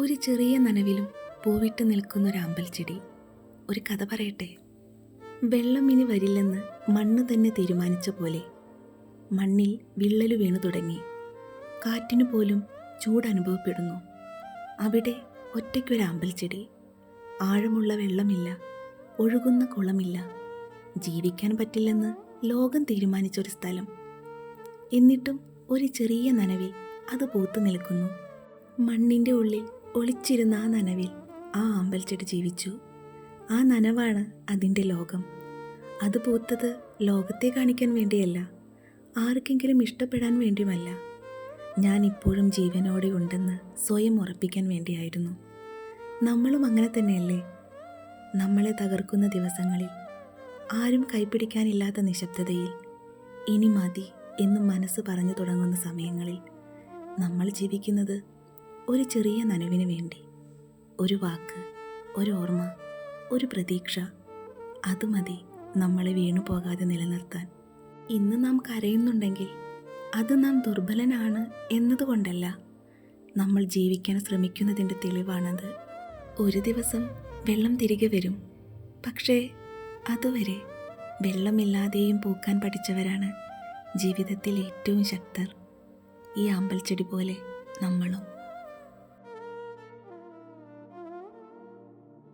ഒരു ചെറിയ നനവിലും പൂവിട്ട് നിൽക്കുന്നൊരമ്പൽച്ചെടി. ഒരു കഥ പറയട്ടെ. വെള്ളം ഇനി വരില്ലെന്ന് മണ്ണ് തന്നെ തീരുമാനിച്ച പോലെ മണ്ണിൽ വിള്ളലു വീണു തുടങ്ങി. കാറ്റിനു പോലും ചൂടനുഭവപ്പെടുന്നു. അവിടെ ഒറ്റയ്ക്കൊരമ്പൽച്ചെടി. ആഴമുള്ള വെള്ളമില്ല, ഒഴുകുന്ന കുളമില്ല, ജീവിക്കാൻ പറ്റില്ലെന്ന് ലോകം തീരുമാനിച്ചൊരു സ്ഥലം. എന്നിട്ടും ഒരു ചെറിയ നനവിൽ അത് പൂത്തു നിൽക്കുന്നു. മണ്ണിൻ്റെ ഉള്ളിൽ ഒളിച്ചിരുന്ന ആ നനവിൽ ആ അമ്പൽച്ചെടി ജീവിച്ചു. ആ നനവാണ് അതിൻ്റെ ലോകം. അത് പൂത്തത് ലോകത്തെ കാണിക്കാൻ വേണ്ടിയല്ല, ആർക്കെങ്കിലും ഇഷ്ടപ്പെടാൻ വേണ്ടിയുമല്ല. ഞാൻ ഇപ്പോഴും ജീവനോടെ ഉണ്ടെന്ന് സ്വയം ഉറപ്പിക്കാൻ വേണ്ടിയായിരുന്നു. നമ്മളും അങ്ങനെ തന്നെയല്ലേ? നമ്മളെ തകർക്കുന്ന ദിവസങ്ങളിൽ, ആരും കൈപ്പിടിക്കാനില്ലാത്ത നിശബ്ദതയിൽ, ഇനി മതി എന്ന് മനസ്സ് പറഞ്ഞു തുടങ്ങുന്ന സമയങ്ങളിൽ നമ്മൾ ജീവിക്കുന്നത് ഒരു ചെറിയ നനവിന് വേണ്ടി. ഒരു വാക്ക്, ഒരു ഓർമ്മ, ഒരു പ്രതീക്ഷ, അത് മതി നമ്മളെ വീണു പോകാതെ നിലനിർത്താൻ. ഇന്ന് നാം കരയുന്നുണ്ടെങ്കിൽ അത് നാം ദുർബലനാണ് എന്നതുകൊണ്ടല്ല, നമ്മൾ ജീവിക്കാൻ ശ്രമിക്കുന്നതിൻ്റെ തെളിവാണത്. ഒരു ദിവസം വെള്ളം തിരികെ വരും. പക്ഷേ അതുവരെ വെള്ളമില്ലാതെയും പൂക്കാൻ പഠിച്ചവരാണ് ജീവിതത്തിൽ ഏറ്റവും ശക്തർ. ഈ അമ്പൽച്ചെടി പോലെ നമ്മളും.